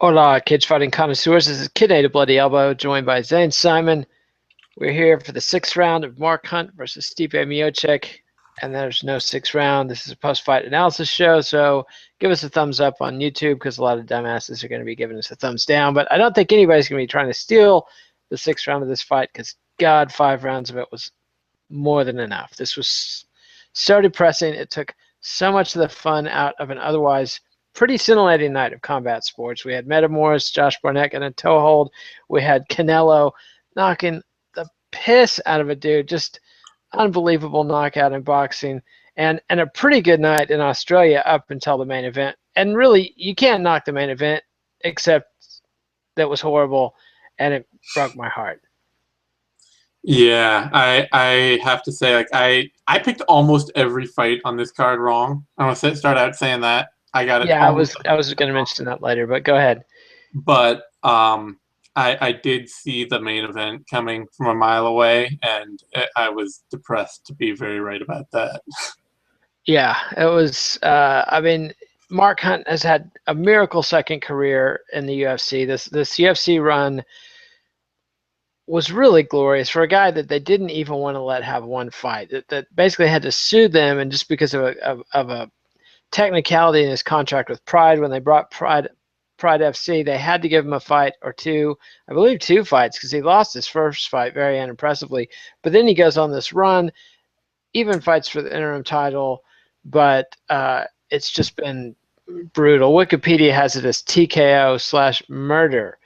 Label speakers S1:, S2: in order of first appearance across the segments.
S1: Hola, cage fighting connoisseurs. This is Kid A to Bloody Elbow, joined by Zane Simon. We're here for the sixth round of Mark Hunt versus Stipe Miocic, and there's no sixth round. This is a post-fight analysis show, so give us a thumbs up on YouTube because a lot of dumbasses are going to be giving us a thumbs down. But I don't think anybody's going to be trying to steal the sixth round of this fight because, God, 5 rounds of it was more than enough. This was so depressing. It took so much of the fun out of an otherwise pretty scintillating night of combat sports. We had Metamoris, Josh Barnett and a toe hold. We had Canelo knocking the piss out of a dude. Just unbelievable knockout in boxing. And a pretty good night in Australia up until the main event. And really, you can't knock the main event, except that was horrible, and it broke my heart.
S2: Yeah, I have to say, like I picked almost every fight on this card wrong. I'm gonna start out saying that I got it
S1: Yeah, I
S2: almost,
S1: was I was going to mention that later, but go ahead.
S2: but I did see the main event coming from a mile away, and I was depressed to be very right about that.
S1: Yeah, it was. I mean, Mark Hunt has had a miracle second career in the UFC. This UFC run was really glorious for a guy that they didn't even want to let have one fight. That basically had to sue them, and just because of a technicality in his contract with Pride, when they brought Pride FC, they had to give him a fight or two. I believe two fights because he lost his first fight very unimpressively. But then he goes on this run, even fights for the interim title, but it's just been brutal. Wikipedia has it as TKO/murder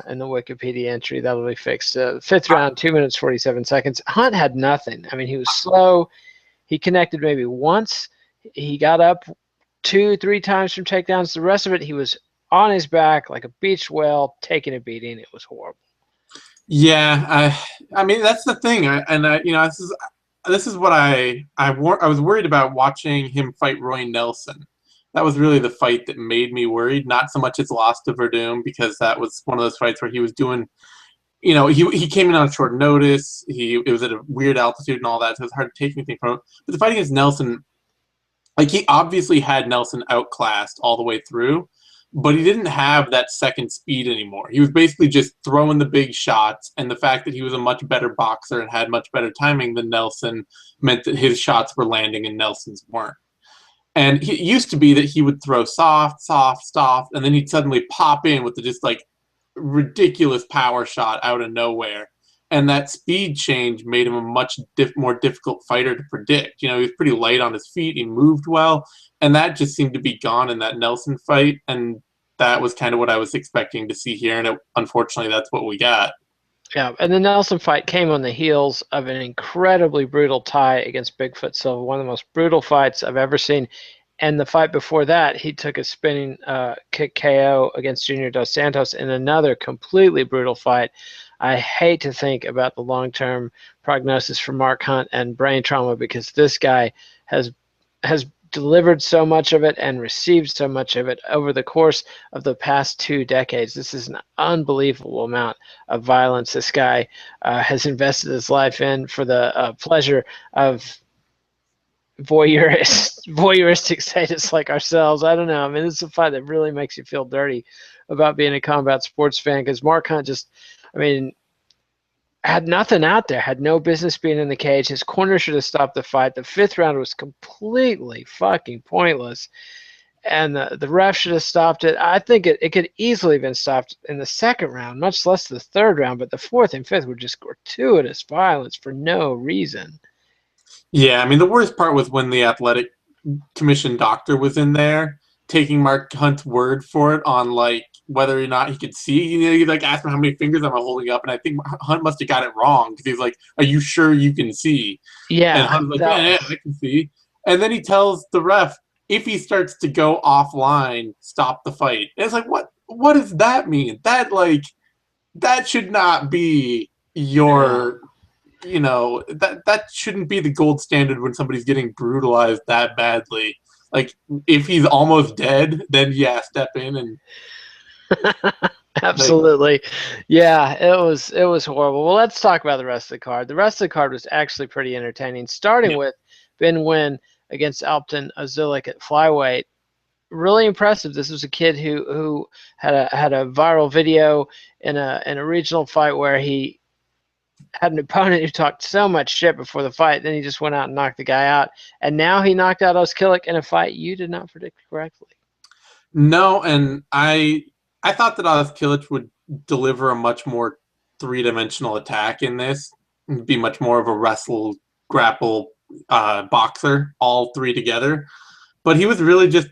S1: in the Wikipedia entry. That'll be fixed. Fifth round, 2 minutes 47 seconds. Hunt had nothing. I mean, he was slow. He connected maybe once. He got up 2, 3 times from takedowns. The rest of it, he was on his back like a beached whale, taking a beating. It was horrible.
S2: Yeah, I mean that's the thing, this is what I was worried about watching him fight Roy Nelson. That was really the fight that made me worried, not so much his loss to Verdum, because that was one of those fights where he was doing, he came in on short notice. It was at a weird altitude and all that, so it was hard to take anything from it. But the fight against Nelson, like he obviously had Nelson outclassed all the way through, but he didn't have that second speed anymore. He was basically just throwing the big shots, and the fact that he was a much better boxer and had much better timing than Nelson meant that his shots were landing and Nelson's weren't. And it used to be that he would throw soft, soft, soft, and then he'd suddenly pop in with the just like ridiculous power shot out of nowhere. And that speed change made him a much more difficult fighter to predict. He was pretty light on his feet. He moved well, and that just seemed to be gone in that Nelson fight. And that was kind of what I was expecting to see here. And unfortunately, that's what we got.
S1: Yeah, and the Nelson fight came on the heels of an incredibly brutal tie against Bigfoot Silva, one of the most brutal fights I've ever seen. And the fight before that, he took a spinning kick KO against Junior Dos Santos in another completely brutal fight. I hate to think about the long-term prognosis for Mark Hunt and brain trauma because this guy has has delivered so much of it and received so much of it over the course of the past 2 decades. This is an unbelievable amount of violence this guy has invested his life in for the pleasure of voyeuristic sadists like ourselves. I don't know. I mean, this is a fight that really makes you feel dirty about being a combat sports fan because Mark Hunt just, I mean, had nothing out there, had no business being in the cage. His corner should have stopped the fight. The fifth round was completely fucking pointless. And the ref should have stopped it. I think it could easily have been stopped in the second round, much less the third round. But the fourth and fifth were just gratuitous violence for no reason.
S2: Yeah, I mean, the worst part was when the athletic commission doctor was in there taking Mark Hunt's word for it on like whether or not he could see. He like asked him how many fingers am I holding up, and I think Hunt must have got it wrong because he's like, "Are you sure you can see?" And
S1: Yeah,
S2: Hunt's like,
S1: that
S2: "Yeah, yeah,
S1: was
S2: I can see." And then he tells the ref, if he starts to go offline, stop the fight. And it's like, what? What does that mean? That should not be
S1: yeah.
S2: your that shouldn't be the gold standard when somebody's getting brutalized that badly. Like if he's almost dead, then yeah, step in and like
S1: Absolutely. Yeah, it was horrible. Well, let's talk about the rest of the card. The rest of the card was actually pretty entertaining, starting
S2: yeah.
S1: with Ben Nguyen against Alpton Azulik at flyweight. really impressive. This was a kid who had a viral video in a regional fight where he had an opponent who talked so much shit before the fight, then he just went out and knocked the guy out, and now he knocked out Oskilic in a fight you did not predict correctly.
S2: No, and I thought that Oskilic would deliver a much more three-dimensional attack in this, be much more of a wrestle, grapple, boxer, all three together. But he was really just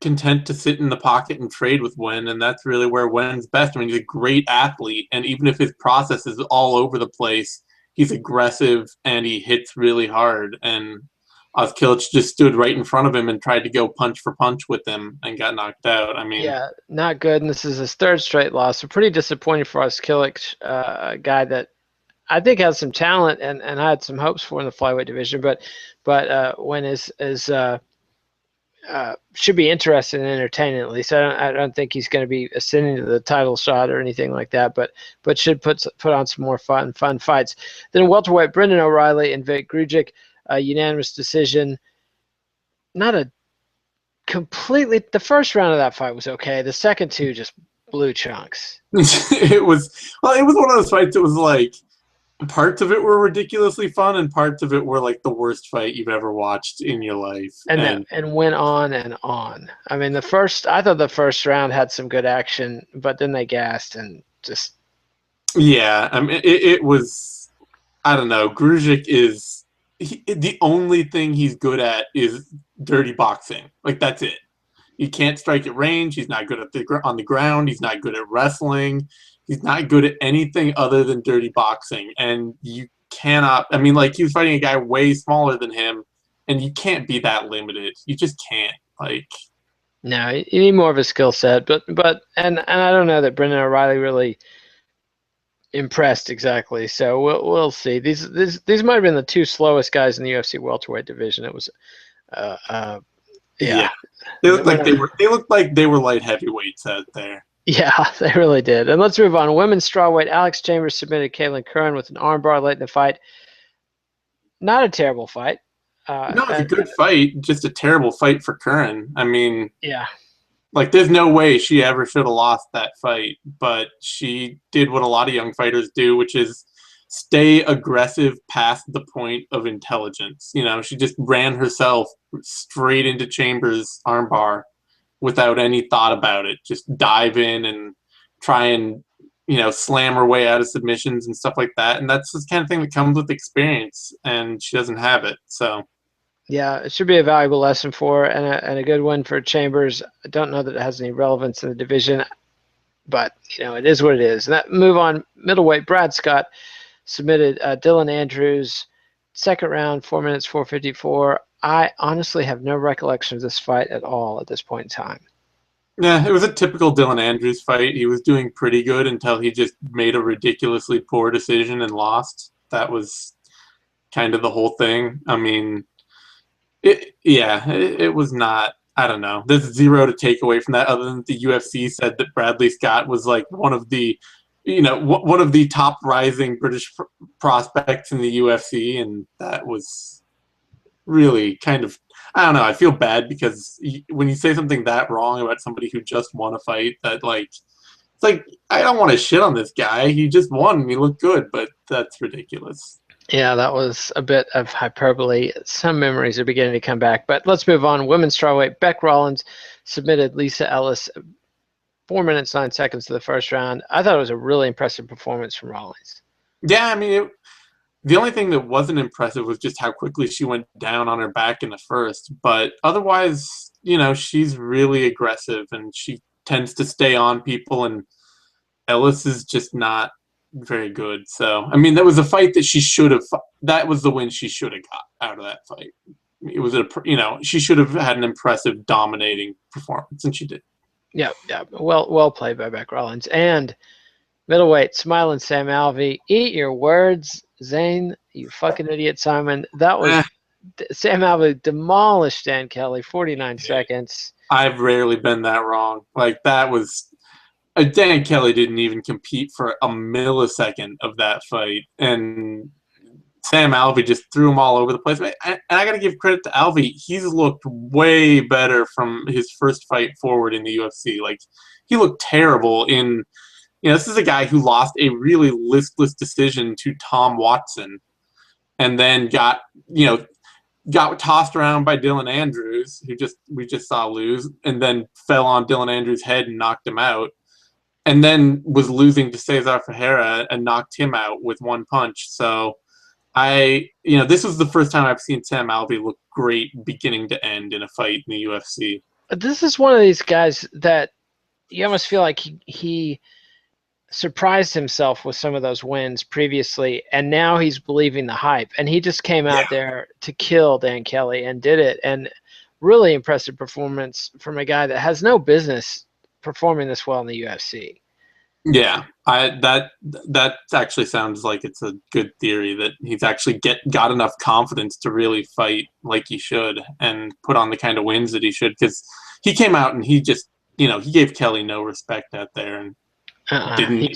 S2: content to sit in the pocket and trade with Wen, and that's really where Wen's best. I mean, he's a great athlete, and even if his process is all over the place, he's aggressive and he hits really hard. And Oskilic just stood right in front of him and tried to go punch for punch with him and got knocked out. I mean,
S1: Yeah, not good. And this is his third straight loss. So pretty disappointing for Oskilic, a guy that I think has some talent and I had some hopes for in the flyweight division, but when should be interesting and entertaining at least. I don't think he's going to be ascending to the title shot or anything like that, but should put on some more fun fights. Then welterweight, Brendan O'Reilly and Vic Grujic, unanimous decision. Not a completely. The first round of that fight was okay. The second two just blew chunks.
S2: it was one of those fights that was like parts of it were ridiculously fun and parts of it were like the worst fight you've ever watched in your life.
S1: And went on and on. I mean, I thought the first round had some good action, but then they gassed and just.
S2: Yeah, I mean, it was, I don't know. Grujic is the only thing he's good at is dirty boxing. Like that's it. He can't strike at range. He's not good on the ground. He's not good at wrestling. He's not good at anything other than dirty boxing. And you cannot. I mean, like he was fighting a guy way smaller than him, and you can't be that limited. You just can't. Like,
S1: no, you need more of a skill set. But and I don't know that Brendan O'Reilly really impressed exactly. So we'll see. These might have been the two slowest guys in the UFC welterweight division. It was, yeah.
S2: They looked like they were light heavyweights out there.
S1: Yeah, they really did. And let's move on. Women's strawweight, Alex Chambers submitted Caitlin Curran with an armbar late in the fight. Not a terrible fight.
S2: No, it's a good fight. Just a terrible fight for Curran. I mean,
S1: yeah,
S2: like there's no way she ever should have lost that fight, but she did what a lot of young fighters do, which is stay aggressive past the point of intelligence. You know, she just ran herself straight into Chambers' armbar without any thought about it. Just dive in and try and, you know, slam her way out of submissions and stuff like that. And that's the kind of thing that comes with experience, and she doesn't have it. So,
S1: yeah, it should be a valuable lesson for her and a good win for Chambers. I don't know that it has any relevance in the division, but, you know, it is what it is. And that move on, middleweight, Brad Scott submitted Dylan Andrews, second round, 4 minutes, 4:54. I honestly have no recollection of this fight at all at this point in time.
S2: Yeah, it was a typical Dylan Andrews fight. He was doing pretty good until he just made a ridiculously poor decision and lost. That was kind of the whole thing. I mean, it was not. I don't know. There's zero to take away from that, other than the UFC said that Bradley Scott was like one of the top rising British prospects in the UFC, and that was really kind of, I don't know. I feel bad because when you say something that wrong about somebody who just won a fight, that like it's like I don't want to shit on this guy. He just won and he looked good, but that's ridiculous.
S1: Yeah, that was a bit of hyperbole. Some memories are beginning to come back. But let's move on. Women's strawweight, Beck Rollins submitted Lisa Ellis 4 minutes, 9 seconds to the first round. I thought it was a really impressive performance from Rollins.
S2: Yeah, I mean, the only thing that wasn't impressive was just how quickly she went down on her back in the first. But otherwise, you know, she's really aggressive and she tends to stay on people, and Ellis is just not very good. So, I mean, that was a fight that she should have. That was the win she should have got out of that fight. It was she should have had an impressive, dominating performance, and she did.
S1: Yeah. Well played by Beck Rollins. And middleweight, Smiling Sam Alvey. Eat your words, Zane. You fucking idiot, Simon. That was Sam Alvey demolished Dan Kelly, 49 seconds.
S2: I've rarely been that wrong. Like that was. Dan Kelly didn't even compete for a millisecond of that fight, and Sam Alvey just threw him all over the place. And I got to give credit to Alvey. He's looked way better from his first fight forward in the UFC. Like, he looked terrible in, this is a guy who lost a really listless decision to Tom Watson and then got tossed around by Dylan Andrews, who we just saw lose, and then fell on Dylan Andrews' head and knocked him out, and then was losing to Cesar Ferreira and knocked him out with one punch. So this was the first time I've seen Sam Alvey look great beginning to end in a fight in the UFC.
S1: This is one of these guys that you almost feel like he surprised himself with some of those wins previously, and now he's believing the hype. And he just came out there to kill Dan Kelly and did it. And really impressive performance from a guy that has no business performing this well in the UFC.
S2: Yeah, that actually sounds like it's a good theory that he's actually got enough confidence to really fight like he should and put on the kind of wins that he should, because he came out and he just he gave Kelly no respect out there and didn't
S1: he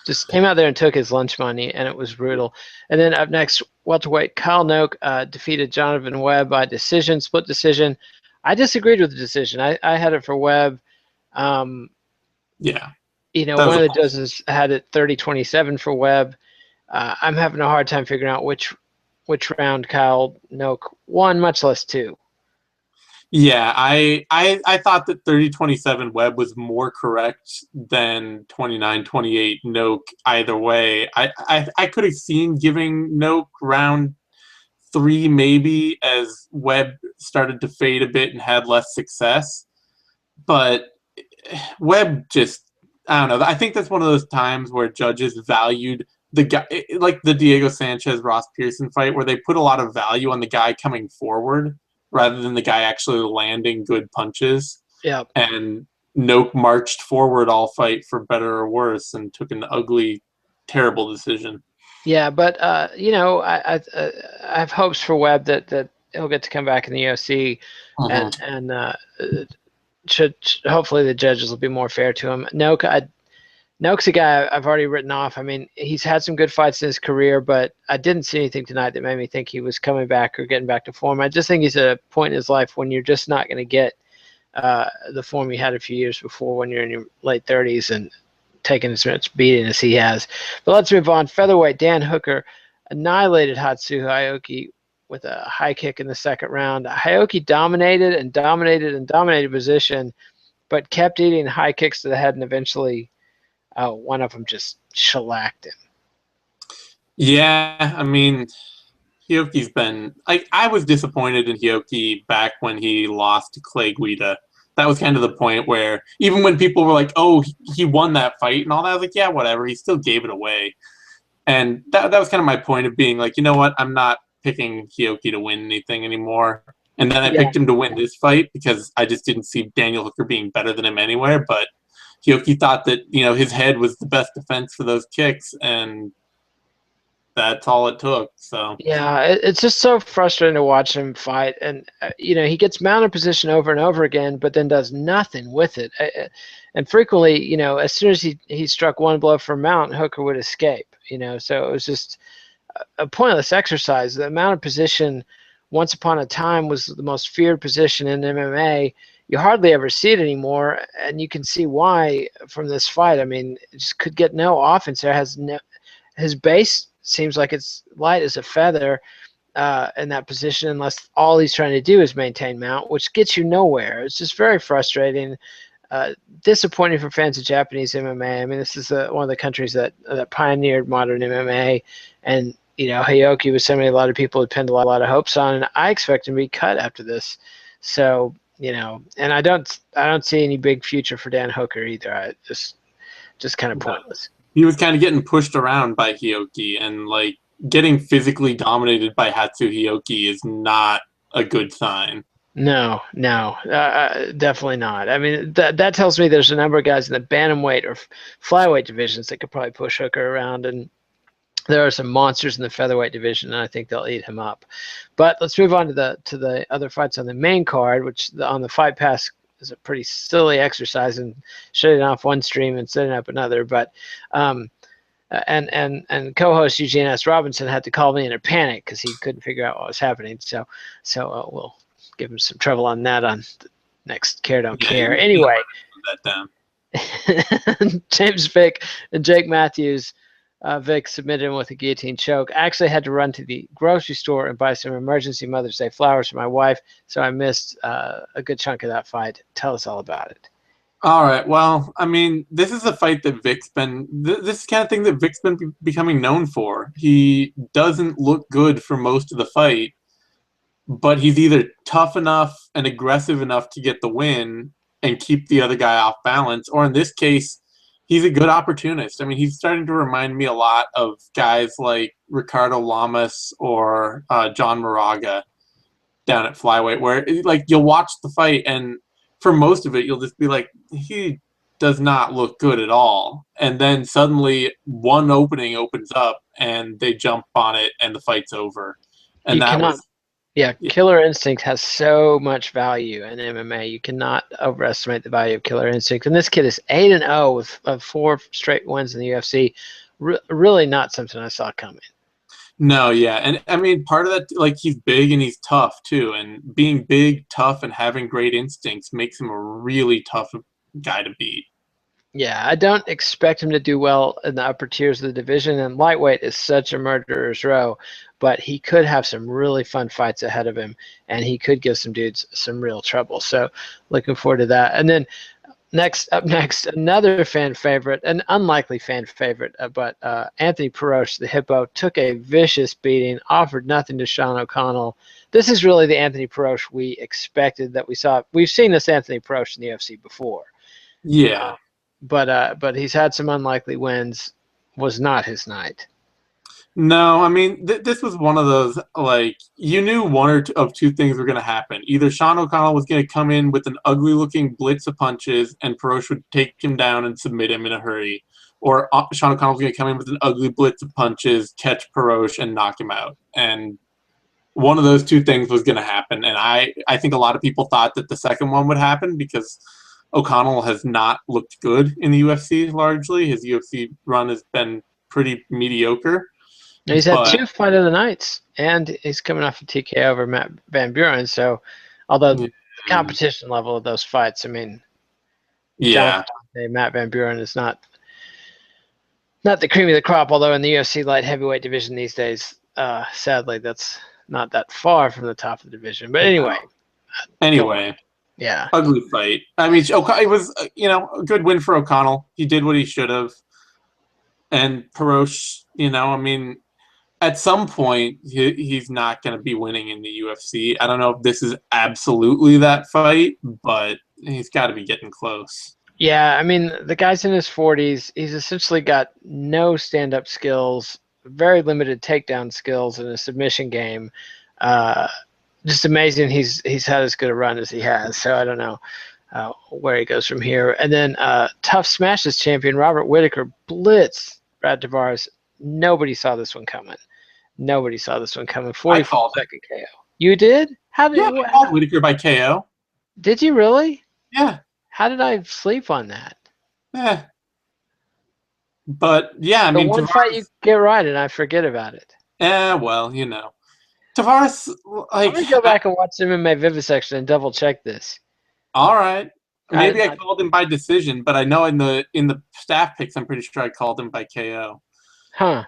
S1: just came out there and took his lunch money, and it was brutal. And then up next, welterweight Kyle Noke defeated Jonathan Webb by decision, split decision. I disagreed with the decision. I had it for Webb.
S2: Yeah.
S1: One of the judges had it 30-27 for Webb. I'm having a hard time figuring out which round Kyle Noke won, much less two.
S2: Yeah, I thought that 30-27 Webb was more correct than 29-28 Noke either way. I could have seen giving Noke round 3 maybe as Webb started to fade a bit and had less success. But Webb just, I don't know. I think that's one of those times where judges valued the guy, like the Diego Sanchez Ross Pearson fight, where they put a lot of value on the guy coming forward rather than the guy actually landing good punches.
S1: Yeah.
S2: And Noke marched forward all fight for better or worse and took an ugly, terrible decision.
S1: Yeah, but I have hopes for Webb that he'll get to come back in the UFC, and should hopefully the judges will be more fair to him. Noke's a guy I've already written off. I mean, he's had some good fights in his career, but I didn't see anything tonight that made me think he was coming back or getting back to form. I just think he's at a point in his life when you're just not going to get the form he had a few years before when you're in your late 30s and taking as much beating as he has. But let's move on. Featherweight Dan Hooker annihilated Hatsuhu Aoki with a high kick in the second round. Aoki dominated position, but kept eating high kicks to the head, and eventually one of them just shellacked him.
S2: Yeah, I mean, Hioki's been I was disappointed in Hioki back when he lost to Clay Guida. That was kind of the point where even when people were like, "Oh, he won that fight" and all that, I was like, "Yeah, whatever." He still gave it away, and that was kind of my point of being like, you know what, I'm not picking Hioki to win anything anymore. And then I picked him to win this fight because I just didn't see Daniel Hooker being better than him anywhere. But Hioki thought that his head was the best defense for those kicks, and that's all it took. So
S1: yeah, it's just so frustrating to watch him fight, and he gets mounted position over and over again, but then does nothing with it. And frequently, as soon as he struck one blow for mount, Hooker would escape. So it was just a pointless exercise. The mounted position, once upon a time, was the most feared position in MMA. You hardly ever see it anymore, and you can see why from this fight. I mean, it just could get no offense there. His base seems like it's light as a feather in that position, unless all he's trying to do is maintain mount, which gets you nowhere. It's just very frustrating, disappointing for fans of Japanese MMA. I mean, this is one of the countries that pioneered modern MMA, and Hioki was somebody a lot of people had pinned a lot of hopes on, and I expect him to be cut after this. So and I don't see any big future for Dan Hooker either. I just kind of pointless.
S2: He was kind of getting pushed around by Hioki, and getting physically dominated by Hatsu Hioki is not a good sign.
S1: No, definitely not. I mean, that tells me there's a number of guys in the bantamweight or flyweight divisions that could probably push Hooker around, and there are some monsters in the featherweight division, and I think they'll eat him up. But let's move on to the other fights on the main card, which on the Fight Pass is a pretty silly exercise and shutting off one stream and setting up another. But and co-host Eugene S. Robinson had to call me in a panic because he couldn't figure out what was happening. So we'll give him some trouble on that on the next Care Don't
S2: Yeah,
S1: Care.
S2: you know
S1: Anyway,
S2: that down.
S1: James Vick and Jake Matthews. Vic submitted him with a guillotine choke. I actually had to run to the grocery store and buy some emergency Mother's Day flowers for my wife, so I missed a good chunk of that fight. Tell us all about it.
S2: All right. Well, I mean, this is a fight that Vic's been. This is the kind of thing that Vic's been becoming known for. He doesn't look good for most of the fight, but he's either tough enough and aggressive enough to get the win and keep the other guy off balance, or in this case, he's a good opportunist. I mean, he's starting to remind me a lot of guys like Ricardo Lamas or John Moraga down at flyweight, where like you'll watch the fight and for most of it you'll just be like, he does not look good at all, and then suddenly one opening opens up and they jump on it and the fight's over. And
S1: You
S2: that
S1: cannot.
S2: was
S1: Yeah, Killer Instinct has so much value in MMA. You cannot overestimate the value of Killer Instinct. And this kid is 8-0 with 4 straight wins in the UFC. Really not something I saw coming.
S2: no, yeah, and I mean part of that, like he's big and he's tough too, and being big, tough, and having great instincts makes him a really tough guy to beat.
S1: Yeah, I don't expect him to do well in the upper tiers of the division, and lightweight is such a murderer's row, but he could have some really fun fights ahead of him, and he could give some dudes some real trouble. So looking forward to that. And then next, another fan favorite, an unlikely fan favorite, but Anthony Perosh, the Hippo, took a vicious beating, offered nothing to Sean O'Connell. This is really the Anthony Perosh we expected that we saw. We've seen this Anthony Perosh in the UFC before.
S2: Yeah.
S1: But he's had some unlikely wins. Was not his night.
S2: No, I mean this was one of those, like, you knew one or two of two things were going to happen. Either Sean O'Connell was going to come in with an ugly-looking blitz of punches, and Perosh would take him down and submit him in a hurry, or Sean O'Connell was going to come in with an ugly blitz of punches, catch Perosh, and knock him out. And one of those two things was going to happen. And I think a lot of people thought that the second one would happen because O'Connell has not looked good in the UFC largely. His UFC run has been pretty mediocre.
S1: He's had
S2: But
S1: 2 fight of the nights, and he's coming off a TKO over Matt Van Buren. So, although the competition level of those fights, I mean,
S2: yeah,
S1: Matt Van Buren is not the cream of the crop. Although in the UFC light heavyweight division these days, sadly, that's not that far from the top of the division. But
S2: anyway,
S1: yeah,
S2: ugly fight. I mean, it was, a good win for O'Connell. He did what he should have. And Perosh, I mean, at some point, he's not going to be winning in the UFC. I don't know if this is absolutely that fight, but he's got to be getting close.
S1: Yeah, I mean, the guy's in his 40s. He's essentially got no stand-up skills, very limited takedown skills in a submission game. Just amazing he's had as good a run as he has. So I don't know where he goes from here. And then Tough Smashes champion Robert Whittaker blitzed Brad Tavares. Nobody saw this one coming. 44-second KO. You did? How did?
S2: Yeah, I called Whittaker by KO.
S1: Did you really?
S2: Yeah.
S1: How did I sleep on that?
S2: Yeah. But yeah, I mean,
S1: one
S2: Tavares,
S1: fight you get right, and I forget about it.
S2: Well, Tavares, like,
S1: I'm gonna go back and watch the MMA Vivisection and double check this.
S2: all right, maybe I called him by decision, but I know in the staff picks, I'm pretty sure I called him by KO.
S1: Huh.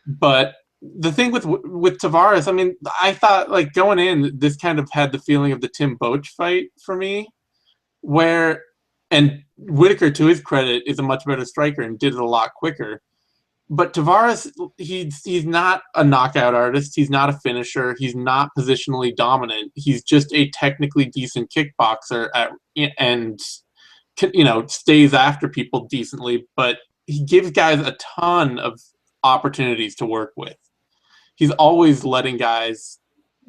S2: But the thing with Tavares, I mean, I thought, like, going in, this kind of had the feeling of the Tim Boetsch fight for me, and Whittaker, to his credit, is a much better striker and did it a lot quicker. But Tavares, he's not a knockout artist. He's not a finisher. He's not positionally dominant. He's just a technically decent kickboxer and stays after people decently. But he gives guys a ton of opportunities to work with. He's always letting guys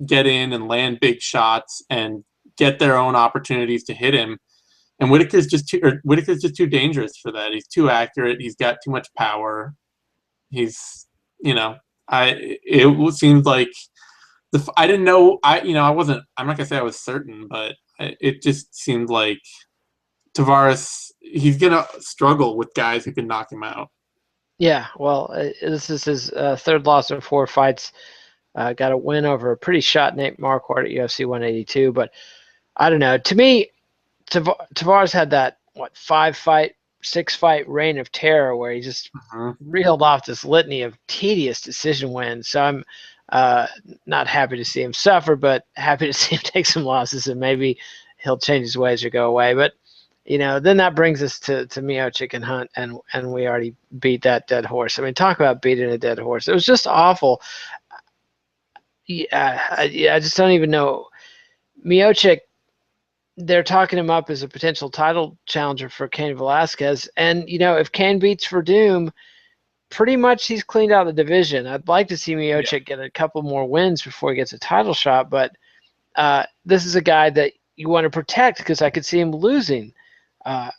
S2: get in and land big shots and get their own opportunities to hit him. And Whittaker's just too dangerous for that. He's too accurate. He's got too much power. He's, it seems like I didn't know, I wasn't, I'm not gonna say I was certain, but it just seemed like Tavares, he's gonna struggle with guys who can knock him out.
S1: Yeah, well, this is his third loss in 4 fights. Got a win over a pretty shot Nate Marquardt at UFC 182, but I don't know. To me, Tavares had that what 5 fight, 6 fight reign of terror where he just
S2: Mhm.
S1: reeled off this litany of tedious decision wins. So I'm uh, not happy to see him suffer, but happy to see him take some losses, and maybe he'll change his ways or go away. But then that brings us to Miocic and Hunt, and we already beat that dead horse. I mean, talk about beating a dead horse. It was just awful. Yeah, I just don't even know. Miocic, they're talking him up as a potential title challenger for Cain Velasquez, and if Cain beats Verdum, pretty much he's cleaned out the division. I'd like to see
S2: Yeah.
S1: Miocic get a couple more wins before he gets a title shot, but this is a guy that you want to protect because I could see him losing. Uh,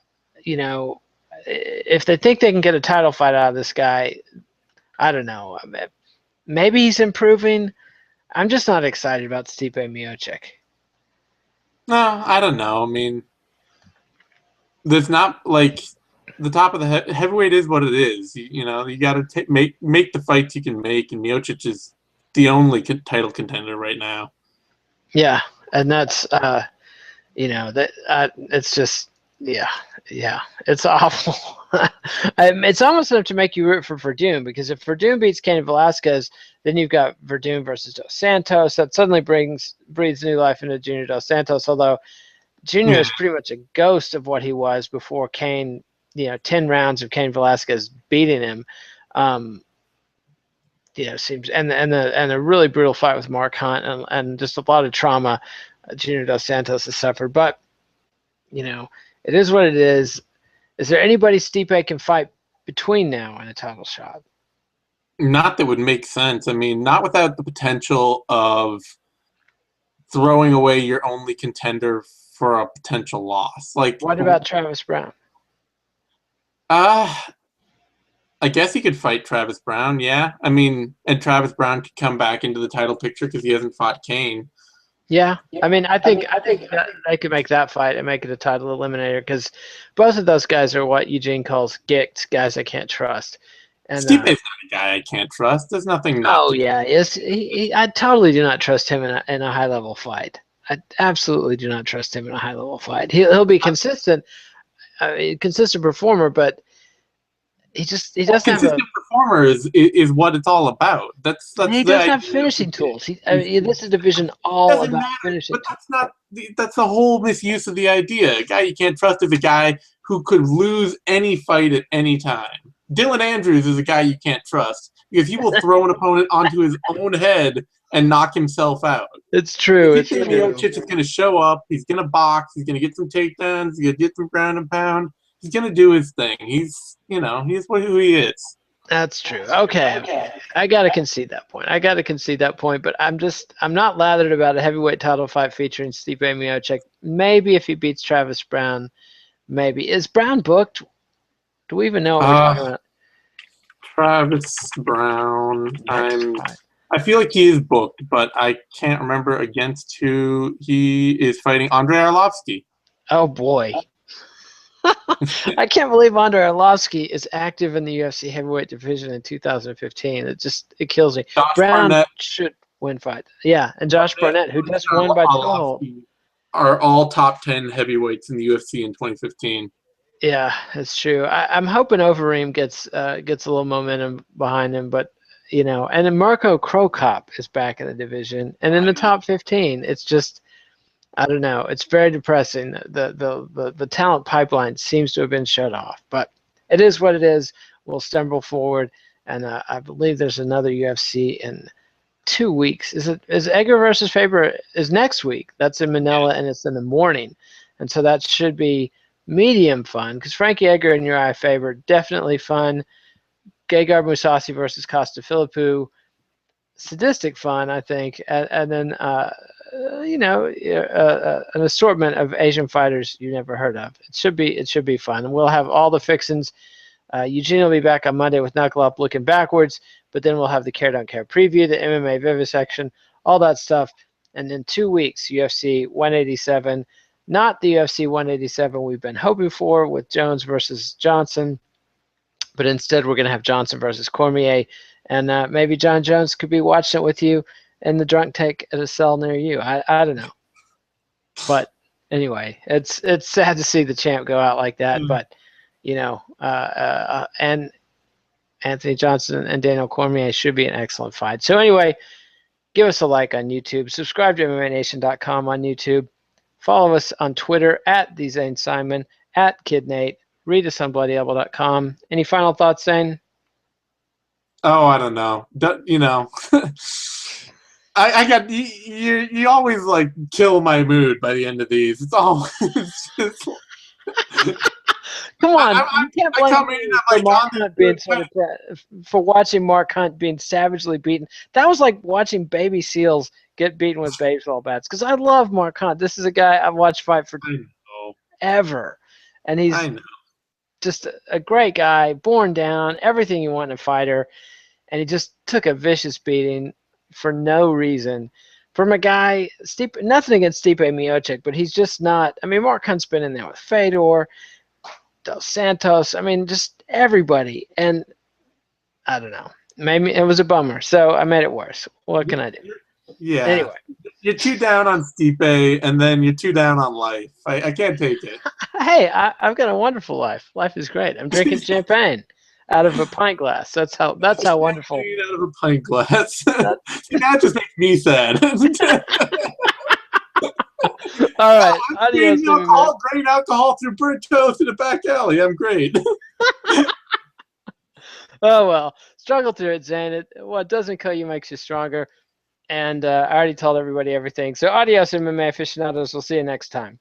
S1: you know, if they think they can get a title fight out of this guy, I don't know. Maybe he's improving. I'm just not excited about Stipe Miocic.
S2: No, I don't know. I mean, there's not like the top of the heavyweight is what it is. You got to make the fights you can make, and Miocic is the only title contender right now.
S1: Yeah, and that's that it's just yeah, it's awful. It's almost enough to make you root for Verdun, because if Verdun beats Cain Velasquez, then you've got Verdun versus Dos Santos. That suddenly breathes new life into Junior Dos Santos. Although Junior
S2: Yeah.
S1: is pretty much a ghost of what he was before Cain. 10 rounds of Cain Velasquez beating him. Um, seems and a really brutal fight with Mark Hunt, and just a lot of trauma Junior Dos Santos has suffered. But it is what it is. Is there anybody Stipe can fight between now and a title shot?
S2: Not that would make sense. I mean, not without the potential of throwing away your only contender for a potential loss. Like,
S1: What about Travis Brown?
S2: uh, I guess he could fight Travis Brown. Yeah, I mean, and Travis Brown could come back into the title picture because he hasn't fought Kane.
S1: Yeah, I mean, I think that they could make that fight and make it a title eliminator, because both of those guys are what Eugene calls gicks, guys I can't trust. And
S2: Stipe's not a guy I can't trust. There's nothing not
S1: oh
S2: to.
S1: yeah, I totally do not trust him in a high level fight. I absolutely do not trust him in a high level fight. He'll be consistent, consistent performer, but he
S2: Well,
S1: doesn't have
S2: consistent performer is what it's all about. That's
S1: he
S2: the
S1: doesn't have
S2: idea of
S1: finishing
S2: the
S1: tools.
S2: is
S1: This is a division all
S2: doesn't
S1: about
S2: matter.
S1: finishing
S2: But
S1: tools.
S2: that's the whole misuse of the idea. A guy you can't trust is a guy who could lose any fight at any time. Dylan Andrews is a guy you can't trust because he will throw an opponent onto his own head and knock himself out.
S1: It's
S2: If
S1: true.
S2: you
S1: It's
S2: think
S1: true.
S2: Miocic is going to show up, he's going to box, he's going to get some takedowns, he's going to get some ground and pound. He's going to do his thing. He's who he is.
S1: That's true. Okay. I gotta concede that point. But I'm not lathered about a heavyweight title fight featuring Stipe Miocic. Maybe if he beats Travis Brown, maybe. Is Brown booked? Do we even know what we're talking
S2: Uh,
S1: about?
S2: Travis Brown.
S1: Next fight.
S2: I feel like he is booked, but I can't remember against who he is fighting. Andrei Arlovsky.
S1: Oh boy. I can't believe Andrei Arlovsky is active in the UFC heavyweight division in 2015. It kills me.
S2: Josh
S1: Brown
S2: Barnett,
S1: should win fight. Yeah, and Josh Barnett, who just won by chokehold.
S2: Arlovsky are all top 10 heavyweights in the UFC in 2015.
S1: Yeah, it's true. I'm hoping Overeem gets a little momentum behind him, but and then Marco Krokop is back in the division and in the top 15. It's just I don't know. It's very depressing. The talent pipeline seems to have been shut off, but it is what it is. We'll stumble forward, and I believe there's another UFC in 2 weeks. Is Edgar versus Faber is next week? That's in Manila, and it's in the morning, and so that should be medium fun, because Frankie Edgar and Uriah Faber definitely fun. Gegard Mousasi versus Costa Philippou, sadistic fun, I think, and then an assortment of Asian fighters you never heard of. It should be fun, and we'll have all the fixins. Eugene will be back on Monday with Knuckle Up looking backwards, but then we'll have the Care Don't Care preview, the MMA vivisection, all that stuff, and in 2 weeks UFC 187. Not the UFC 187 we've been hoping for with Jones versus Johnson. But instead, we're going to have Johnson versus Cormier, and maybe John Jones could be watching it with you in the drunk tank at a cell near you. I don't know. But anyway, it's sad to see the champ go out like that. But and Anthony Johnson and Daniel Cormier should be an excellent fight. So anyway, give us a like on YouTube. Subscribe to MMANation.com on YouTube. Follow us on Twitter at TheZaneSimon, at KidNate. Read us on BloodyElbow.com. Any final thoughts, Zane?
S2: Oh, I don't know. I got you always like kill my mood by the end of these. It's all just,
S1: come on, you can't blame me for Mark Hunt being for watching Mark Hunt being savagely beaten. That was like watching baby seals get beaten with baseball bats. Because I love Mark Hunt. This is a guy I've watched fight for ever, and he's just a great guy, born down, everything you want in a fighter, and he just took a vicious beating for no reason from a guy. Nothing against Stipe Miocic, but he's just not. I mean, Mark Hunt's been in there with Fedor, Dos Santos. I mean, just everybody, and I don't know. Maybe it was a bummer, so I made it worse. What can I do?
S2: Yeah.
S1: Anyway,
S2: you're too down on Stipe, and then you're too down on life. I can't take it.
S1: Hey, I've got a wonderful life. Life is great. I'm drinking champagne out of a pint glass. That's how wonderful.
S2: Out of a pint glass. See, that just makes me sad.
S1: All right. Adios,
S2: grain alcohol through burnt toast in a back alley. I'm great.
S1: Oh, well. Struggle through it, Zane. What doesn't kill you makes you stronger. And I already told everybody everything. So adios, MMA aficionados. We'll see you next time.